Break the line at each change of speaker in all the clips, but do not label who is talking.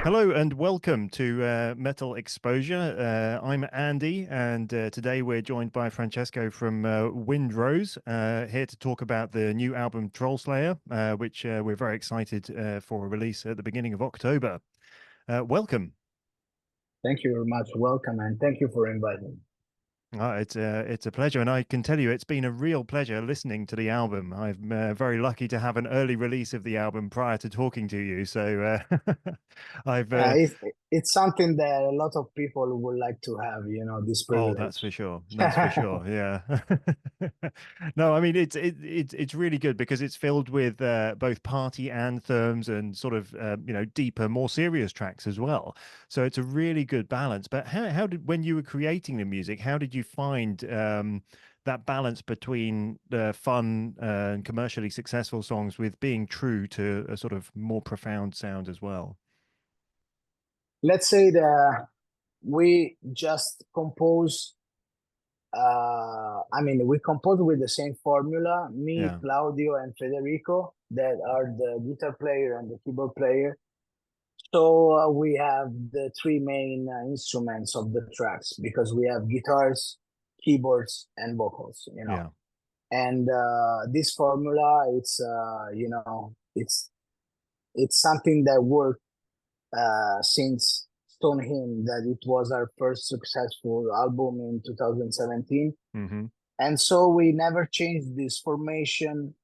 Hello and welcome to Metal Exposure. I'm Andy, and today we're joined by Francesco from Wind Rose, here to talk about the new album Troll Slayer, which we're very excited for a release at the beginning of October. Welcome.
Thank you very much. Welcome, and thank you for inviting me.
It's a pleasure, and I can tell you it's been a real pleasure listening to the album. I'm very lucky to have an early release of the album prior to talking to you, so I've
Yeah, it's something that a lot of people would like to have, this
Oh, that's
privilege.
for sure. That's for sure. Yeah. No, I mean it's really good because it's filled with both party anthems and sort of deeper, more serious tracks as well. So it's a really good balance. But how did when you were creating the music, how did you find that balance between fun and commercially successful songs with being true to a sort of more profound sound as well?
Let's say that we just compose. We compose with the same formula. Me,
Yeah.
Claudio, and Federico, that are the guitar player and the keyboard player. So we have the three main instruments of the tracks because we have guitars, keyboards, and vocals.
Yeah.
And this formula, it's something that worked since Stone Hymn, that it was our first successful album in 2017.
Mm-hmm.
And so we never changed this formation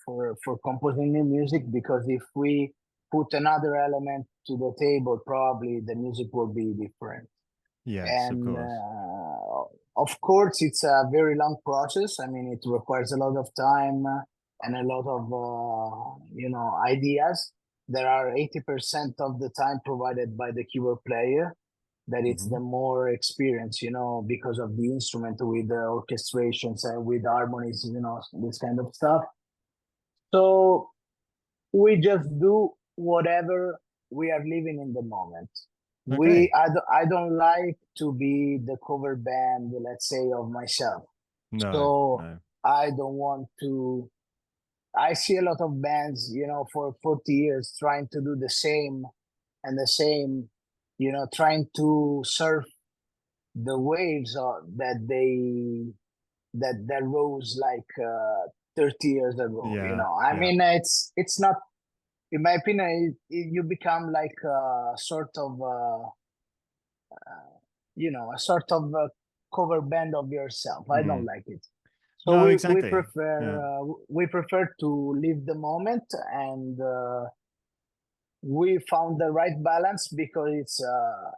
for composing new music, because if we put another element to the table, probably the music will be different.
Yes, of
And
course.
of course, it's a very long process. I mean, it requires a lot of time and a lot of ideas. There are 80% of the time provided by the keyboard player, that it's
Mm-hmm.
the more experience, because of the instrument with the orchestrations and with harmonies, this kind of stuff. So we just do whatever we are living in the moment.
Okay.
I don't like to be the cover band, let's say, of myself.
No,
So
no.
I don't want to. I see a lot of bands, for 40 years trying to do the same and the same, trying to surf the waves that rose like 30 years ago.
Yeah,
I
yeah.
mean, it's not, in my opinion, you become like a sort of a sort of a cover band of yourself. I don't
Mm.
like it. So
No,
we
exactly. Yeah.
prefer to live the moment, and we found the right balance, because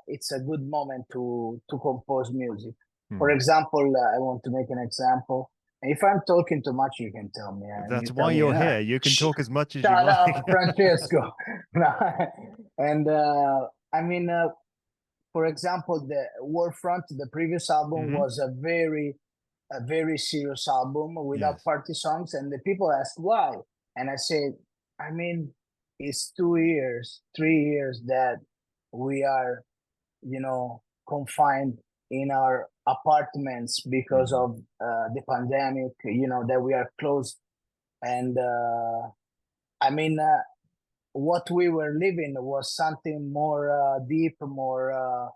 it's a good moment to compose music. For
Mm.
example, I want to make an example. If I'm talking too much, you can tell me, and
That's
you tell
why
me,
you're here. You can talk as much as you
shut up,
like.
Francesco. And I mean, for example, the Warfront, the previous album,
Hmm.
was a very serious album without
Yes.
party songs, and the people asked why, and I said, I mean, it's 2 years, 3 years that we are, confined in our apartments because
Mm.
of the pandemic, that we are closed, and I mean, what we were living was something more deep, more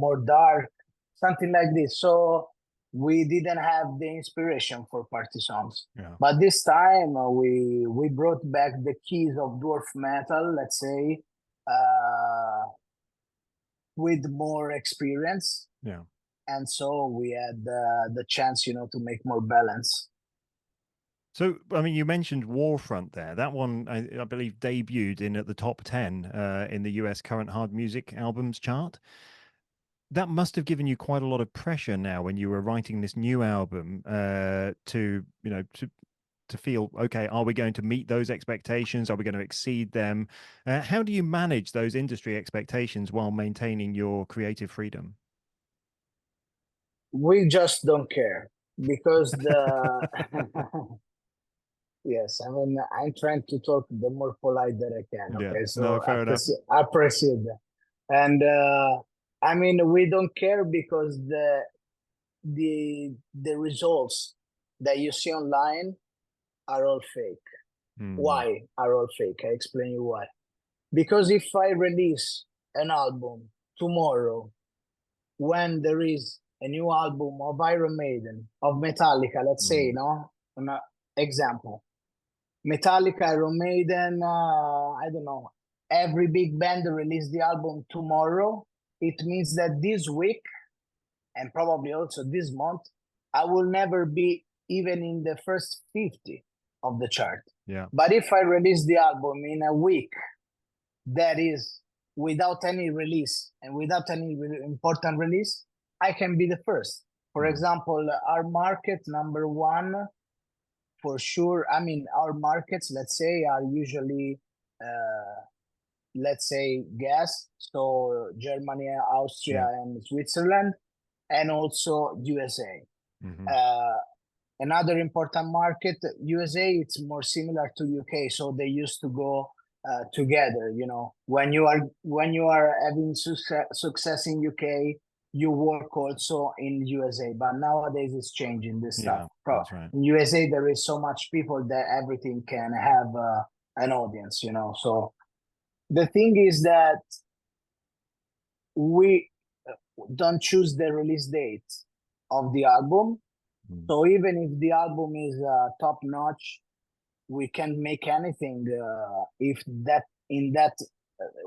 more dark, something like this. So we didn't have the inspiration for party songs.
Yeah.
But this time we brought back the keys of dwarf metal, let's say, uh, with more experience,
Yeah.
and so we had the chance, to make more balance.
So, I mean, you mentioned Warfront there. That one, I believe, debuted in at the top 10 in the US current hard music albums chart. That must have given you quite a lot of pressure now when you were writing this new album to feel, okay, are we going to meet those expectations? Are we going to exceed them? How do you manage those industry expectations while maintaining your creative freedom?
We just don't care, because the yes, I mean, I'm trying to talk the more polite that I can.
Yeah,
Okay,
no,
so
fair enough.
I appreciate that. And I mean, we don't care, because the results that you see online are all fake.
Hmm.
Why are all fake? I explain you why. Because if I release an album tomorrow, when there is a new album of Iron Maiden, of Metallica, let's say, no, an example, Metallica, Iron Maiden, I don't know, every big band release the album tomorrow. It means that this week, and probably also this month, I will never be even in the first 50 of the chart.
Yeah.
But if I release the album in a week that is without any release and without any important release, I can be the first. For example, our market number one, for sure. I mean, our markets, let's say, are usually, let's say, gas. So Germany, Austria, and Switzerland, and also USA. Another important market, USA, it's more similar to UK. So they used to go together. You know, when you are having success in UK, you work also in USA. But nowadays it's changing this stuff.
That's right.
In USA, there is so much people that everything can have an audience. You know, so the thing is that we don't choose the release date of the album. So even if the album is top notch, we can make anything if that in that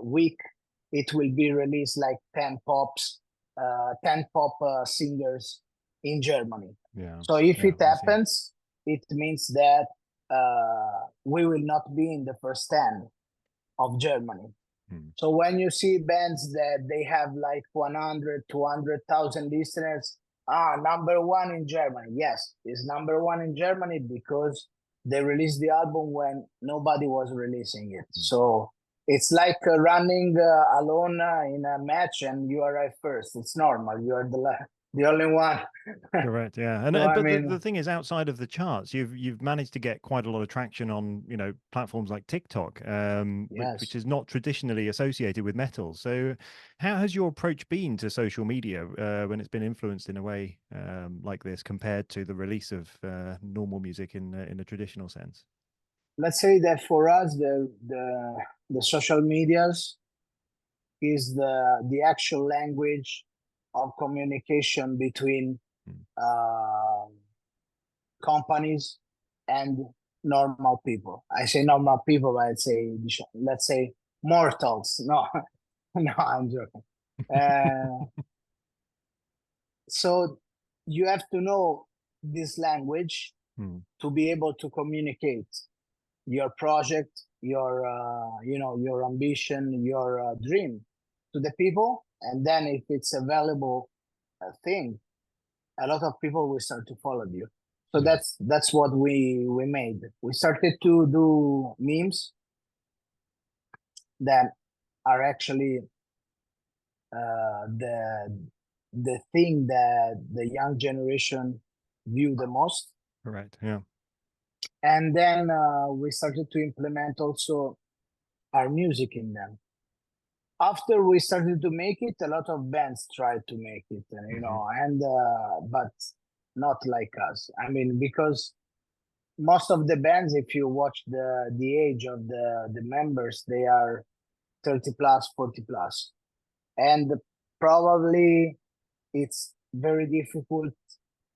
week it will be released like 10 pop singers in Germany. So if it happens, it means that we will not be in the first 10 of Germany. So when you see bands that they have like 100, 200,000 listeners, number one in Germany. Yes, it's number one in Germany because they released the album when nobody was releasing it. So it's like running alone in a match and you arrive first. It's normal. You are the only one.
Correct. Yeah. And
So,
but
I mean,
the thing is, outside of the charts, you've managed to get quite a lot of traction on, platforms like TikTok, which is not traditionally associated with metal. So how has your approach been to social media when it's been influenced in a way like this compared to the release of normal music in a traditional sense?
Let's say that for us, the social medias is the actual language of communication between companies and normal people. I say normal people, I'd say, let's say mortals. No, no, I'm joking. So you have to know this language to be able to communicate your project, your your ambition, your dream to the people. And then if it's a valuable thing, a lot of people will start to follow you. So that's what we made. We started to do memes that are actually the thing that the young generation view the most.
Correct. Yeah.
And then we started to implement also our music in them. After we started to make it, a lot of bands tried to make it, but not like us. I mean, because most of the bands, if you watch the age of the members, they are 30 plus, 40 plus. And probably it's very difficult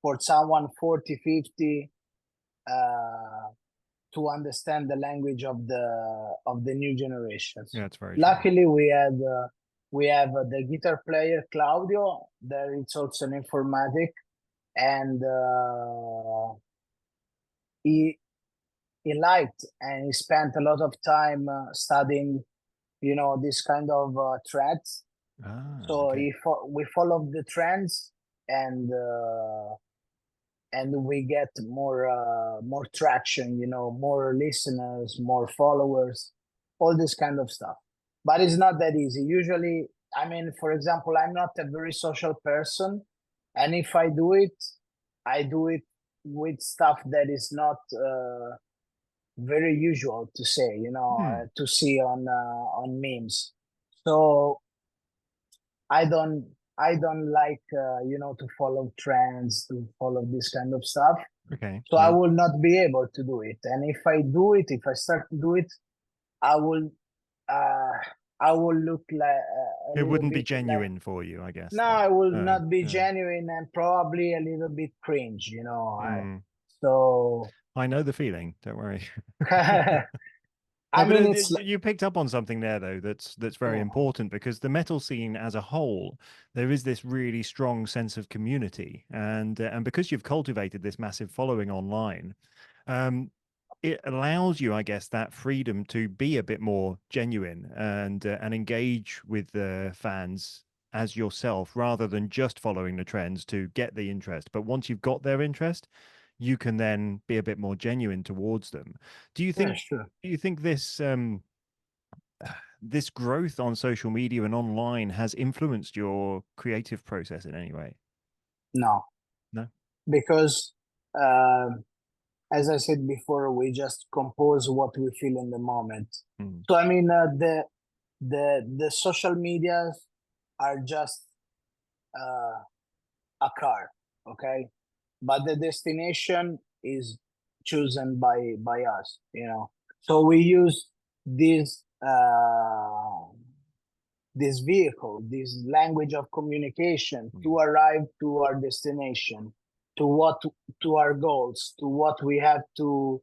for someone 40, 50 to understand the language of the new generations.
Yeah, it's very
luckily true. We have the guitar player Claudio. There it's also an informatic, and he liked and he spent a lot of time studying, this kind of threads. So
okay.
we follow the trends, and we get more traction, more listeners, more followers, all this kind of stuff. But it's not that easy. Usually, I mean, for example, I'm not a very social person, and if I do it with stuff that is not very usual to say, to see on memes. So I don't like to follow trends, to follow this kind of stuff.
Okay.
So I will not be able to do it. And if I start to do it, I will I will look like a
It
little
wouldn't be
bit like,
genuine for you, I guess,
no,
then.
I will
No,
not be
yeah.
genuine and probably a little bit cringe, you know.
Mm.
So
I know the feeling. Don't worry.
I
No, but
mean, it's like,
you picked up on something there, though, that's very
yeah,
important because the metal scene as a whole, there is this really strong sense of community, and because you've cultivated this massive following online, um, it allows you, I guess, that freedom to be a bit more genuine and engage with the fans as yourself rather than just following the trends to get the interest. But once you've got their interest, you can then be a bit more genuine towards them. Do you
yeah,
think
sure.
do you think this growth on social media and online has influenced your creative process in any way?
No,
No?
because uh, as I said before, we just compose what we feel in the moment.
Mm,
So I mean, the social medias are just a car, okay, but the destination is chosen by us, you know. So we use this this vehicle, this language of communication
mm,
to arrive to our destination, to what to our goals, to what we have to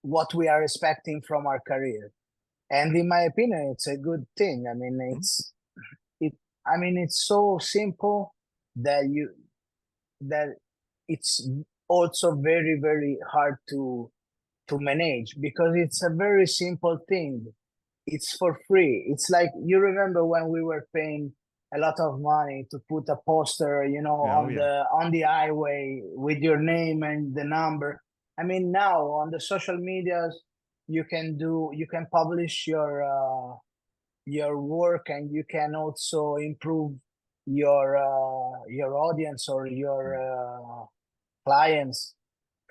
what we are expecting from our career. And in my opinion, it's a good thing. I mean,
mm.
it. I mean, it's so simple that that it's also very hard to manage because it's a very simple thing. It's for free. It's like you remember when we were paying a lot of money to put a poster, you know,
Yeah, oh yeah.
on the highway with your name and the number. I mean, now on the social medias, you can publish your work and you can also improve your audience or your
Mm,
clients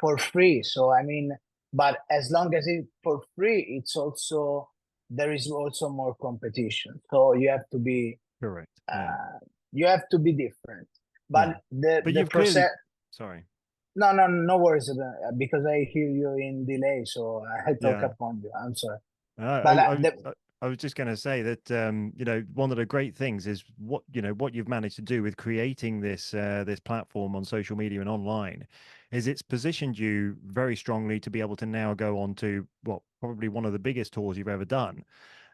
for free. So I mean, but as long as it's for free, it's also there is also more competition. So
correct. Yeah.
uh, you have to be different.
Yeah.
But
But
the
you've clearly,
process.
sorry.
No worries because I hear you in delay, so I talk
Yeah.
upon you. I'm sorry,
I,
but
I, I,
the
I was just going to say that one of the great things is what you've managed to do with creating this platform on social media and online, is it's positioned you very strongly to be able to now go on to what probably one of the biggest tours you've ever done,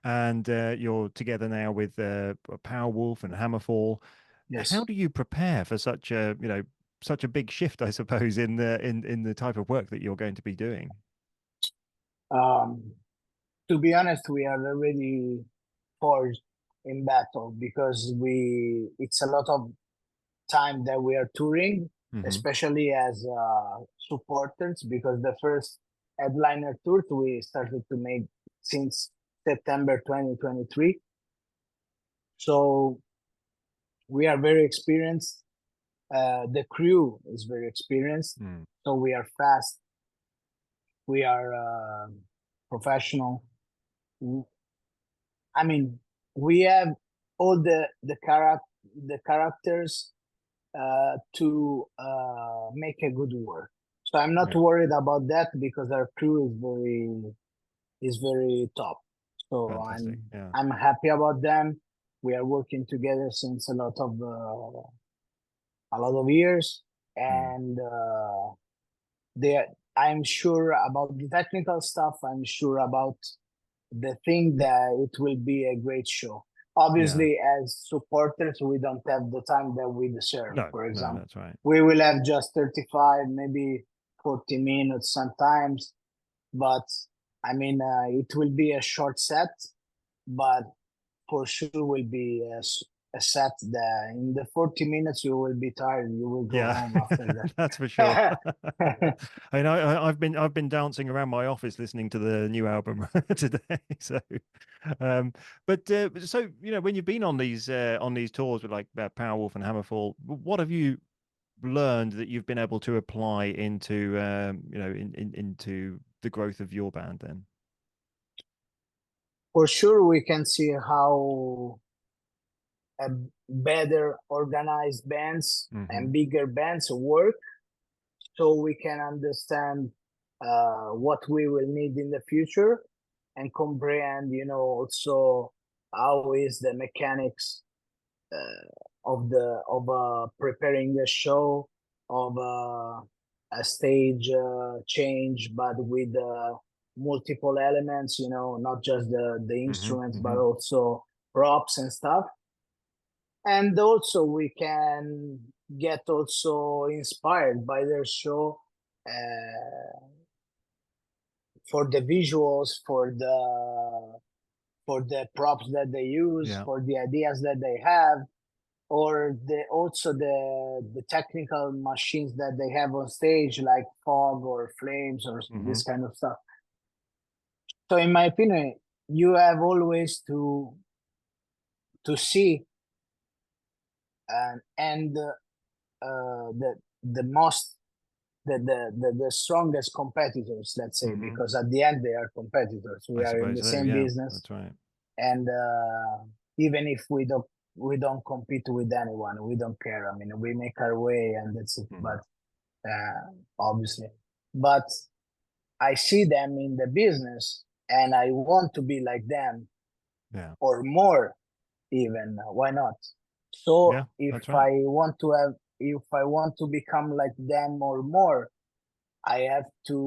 and you're together now with Powerwolf and Hammerfall. How
yes.
do you prepare for such a big shift, I suppose, in the type of work that you're going to be doing?
Um, to be honest, we are already forged in battle because we it's a lot of time that we are touring,
Hmm.
especially as supporters, because the first headliner tour we started to make since September 2023. So we are very experienced. The crew is very experienced.
Mm,
So we are fast. We are professional. I mean, we have all the characters to make a good work. So I'm not
yeah,
worried about that because our crew is very top. So
fantastic. Yeah.
I'm happy about them. We are working together since a lot of years,
Mm,
and they I'm sure about the technical stuff. I'm sure about the thing that it will be a great show.
yeah.
Obviously, as supporters, we don't have the time that we deserve.
No,
For
no,
example,
that's right.
we will have just 35, maybe 40 minutes sometimes, but I mean, it will be a short set, but for sure will be a set that in the 40 minutes you will be tired. You will go
Yeah,
home after
that's for sure.
that.
I mean, I've been dancing around my office listening to the new album today. So, um, but so when you've been on these tours with like Powerwolf and Hammerfall, what have you learned that you've been able to apply into into the growth of your band then?
For sure, we can see how a better organized bands
Hmm.
and bigger bands work so we can understand what we will need in the future and comprehend, also how is the mechanics of preparing a show, of a stage change, but with multiple elements, not just the
Hmm.
instruments, but
Hmm.
also props and stuff. And also we can get also inspired by their show, for the visuals, for the props that they use,
Yeah.
for the ideas that they have, or the technical machines that they have on stage, like fog or flames or
Hmm.
this kind of stuff. So in my opinion, you have always to see and the most the strongest competitors, let's say,
Hmm.
because at the end they are competitors. We
I
are in
suppose
the
so.
same
Yeah,
business,
that's right.
and even if we don't compete with anyone, we don't care. I mean, we make our way and that's it.
Hmm.
But obviously, but I see them in the business, and I want to be like them
Yeah.
or more, even. Why not? So
Yeah,
if
that's right.
I want to have, if I want to become like them or more, I have to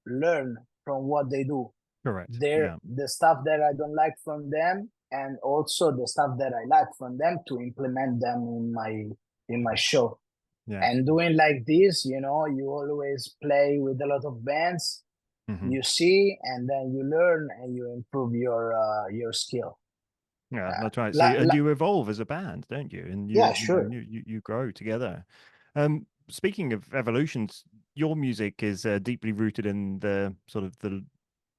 learn from what they do.
Correct.
Their
Yeah.
the stuff that I don't like from them, and also the stuff that I like from them, to implement them in my show.
Yeah.
And doing like this, you always play with a lot of bands.
Hmm.
You see, and then you learn and you improve your skill.
Yeah,
Uh,
that's right. So,
la,
and
la,
you evolve as a band, don't you? And
yeah, sure.
you grow together. Speaking of evolutions, your music is deeply rooted in the sort of the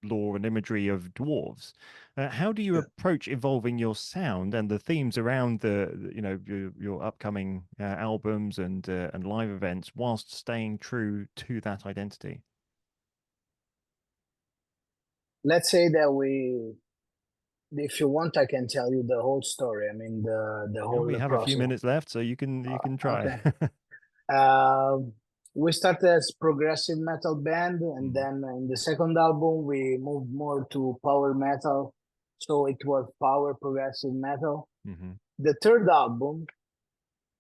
lore and imagery of dwarves. How do you approach evolving your sound and the themes around your upcoming albums and live events whilst staying true to that identity?
Let's say that if you want, I can tell you the whole story. I mean, the
Yeah,
whole
we have a few
process.
minutes left, so you can try.
Okay. Um, we started as progressive metal band, and
Hmm.
then in the second album we moved more to power metal. So it was power progressive metal.
Hmm.
The third album,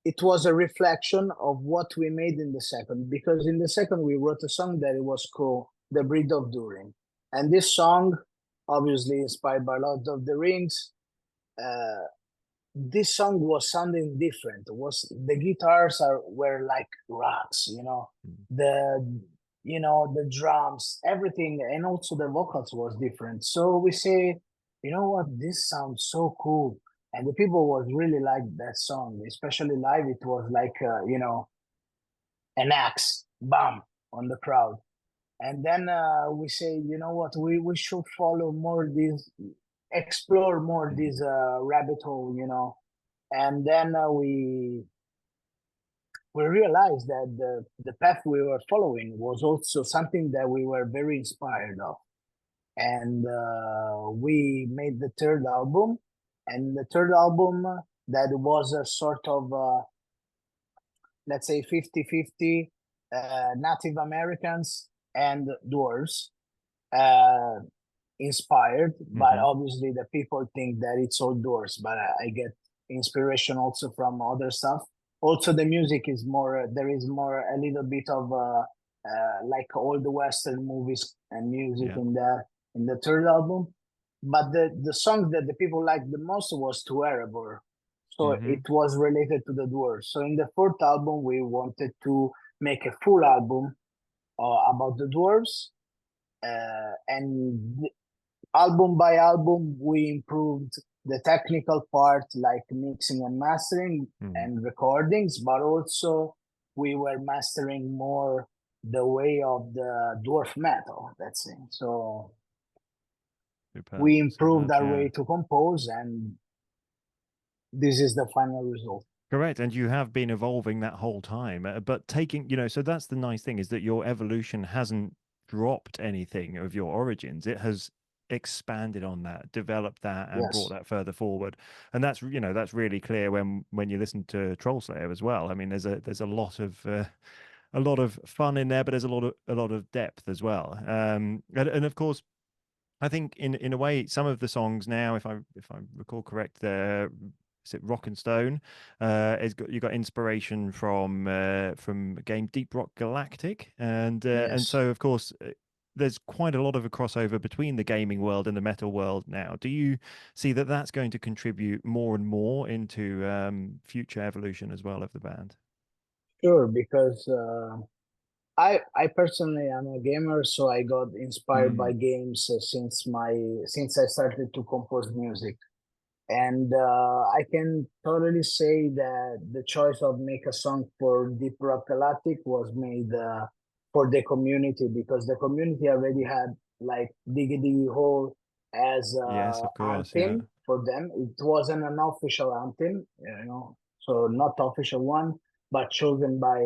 it was a reflection of what we made in the second, because in the second we wrote a song that it was called "The Breed of Durin," and this song, obviously inspired by Lord of the Rings, uh, this song was sounding different. Was the guitars were like rocks, the the drums, everything, and also the vocals was different. So we say, you know what, this sounds so cool, and the people was really like that song, especially live. It was like an axe, bam, on the crowd. And then we say, you know what, we should follow more this, explore more
Hmm.
this rabbit hole, and then we realized that the path we were following was also something that we were very inspired of. And we made the third album, and the third album, that was a sort of, let's say, 50-50, Native Americans and dwarves, uh, inspired, but
Hmm.
obviously the people think that it's all doors, but I get inspiration also from other stuff. Also the music is more, there is more, a little bit of like all the Western movies and music
Yeah.
in the third album. But the song that the people liked the most was To Erebor. So it
Hmm.
was related to the dwarves. So in the fourth album we wanted to make a full album about the dwarves, and album by album, we improved the technical part, like mixing and mastering
Hmm.
and recordings, but also we were mastering more the way of the dwarf metal, let's say. So
Superb.
we improved
Superb.
our
Yeah.
way to compose, and this is the final result.
Correct. And you have been evolving that whole time. But so that's the nice thing is that your evolution hasn't dropped anything of your origins. It has expanded on that, developed that, and brought
Yes.
that further forward. And that's really clear when you listen to Troll Slayer as well. I mean, there's a lot of fun in there, but there's a lot of depth as well. And of course, I think in a way, some of the songs now, if I recall correct, is it Rock and Stone? You got inspiration from a game Deep Rock Galactic, and
Yes.
so of course there's quite a lot of a crossover between the gaming world and the metal world now. Do you see that that's going to contribute more and more into future evolution as well of the band?
Sure, because I personally am a gamer, so I got inspired by
Mm,
games since I started to compose music. And I can totally say that the choice of make a song for Deep Rock Galactic was made for the community, because the community already had like Diggy Diggy Hole as
yes, of course, yeah.
anthem for them. It wasn't an official anthem, so not official one, but chosen by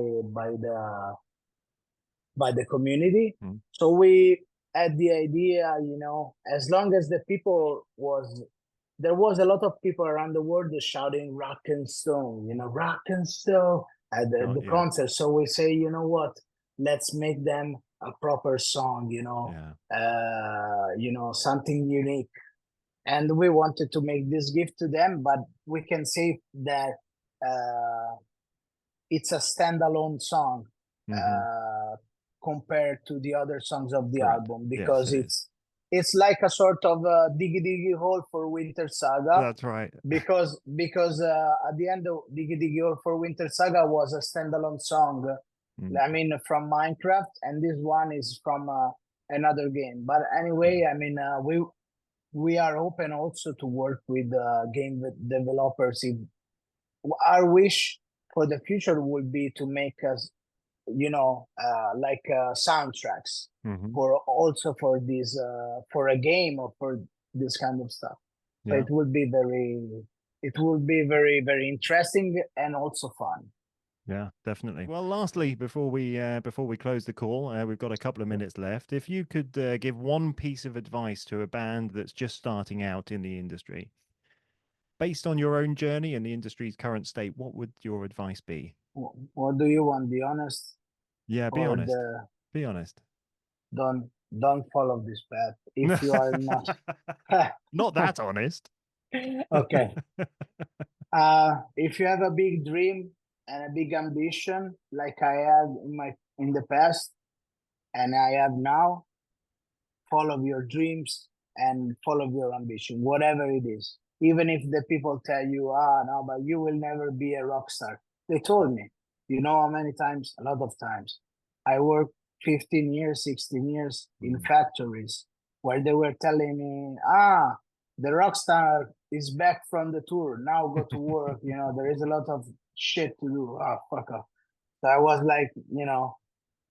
the community.
Mm,
So we had the idea, as long as there was a lot of people around the world shouting rock and stone, rock and stone at
sure,
the
yeah,
concert. So we say, you know what, let's make them a proper song,
yeah.
something unique. And we wanted to make this gift to them, but we can say that uh, it's a standalone song
Hmm.
uh, compared to the other songs of the
Correct.
album,
Yes,
because
it is.
it's like a sort of Diggy Diggy Hole for Winter Saga,
That's right.
because at the end of Diggy Diggy Hole for Winter Saga was a standalone song.
Mm,
I mean, from Minecraft, and this one is from another game. But
yeah.
anyway, I mean, we are open also to work with game developers. If our wish for the future would be to make us, like soundtracks
Hmm.
for also for this for a game or for this kind of stuff. So
Yeah.
it would be very, very interesting and also fun.
Yeah, definitely. Well, lastly, before we close the call, we've got a couple of minutes left. If you could give one piece of advice to a band that's just starting out in the industry, based on your own journey and the industry's current state, what would your advice be?
What do you want? Be honest,
Yeah, be
or
honest.
the
Be honest.
don't follow this path if you are not.
Not that honest.
Okay. If you have a big dream and a big ambition, like I had in the past and I have now, follow your dreams and follow your ambition, whatever it is. Even if the people tell you, no, but you will never be a rock star. They told me, you know how many times? A lot of times. I worked 15 years, 16 years in
Mm.
factories where they were telling me, the rock star is back from the tour. Now go to work. There is a lot of shit to do. Fuck off. So I was like,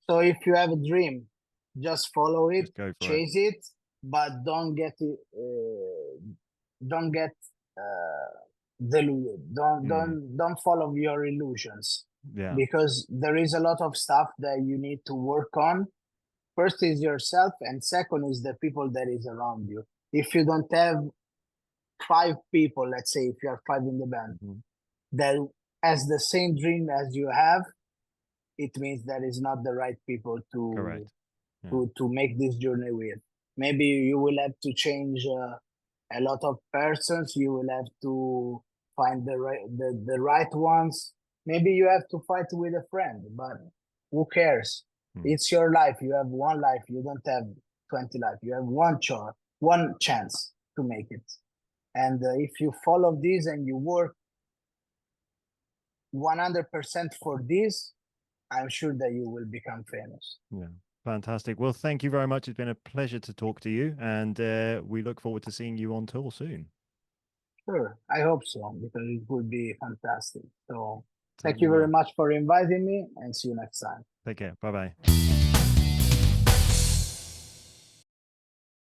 so if you have a dream, just follow it,
Just go for it.
chase it, but don't get deluded.
Mm.
Don't follow your illusions,
Yeah.
because there is a lot of stuff that you need to work on. First is yourself, and second is the people that is around you. If you don't have five people, let's say if you are five in the band,
Mhm.
that has the same dream as you have, it means that is not the right people to
Correct. Yeah.
to make this journey with. Maybe you will have to change a lot of persons. You will have to find the right ones. Maybe you have to fight with a friend, but who cares?
Mm.
It's your life. You have one life. You don't have 20 life. You have one chance to make it. And if you follow this and you work 100% for this, I'm sure that you will become famous.
Yeah. Fantastic. Well, thank you very much. It's been a pleasure to talk to you, and we look forward to seeing you on tour soon.
Sure, I hope so, because it would be fantastic. So thank
Certainly
you very
will.
much for inviting me, and see you next time.
Take care. Bye bye.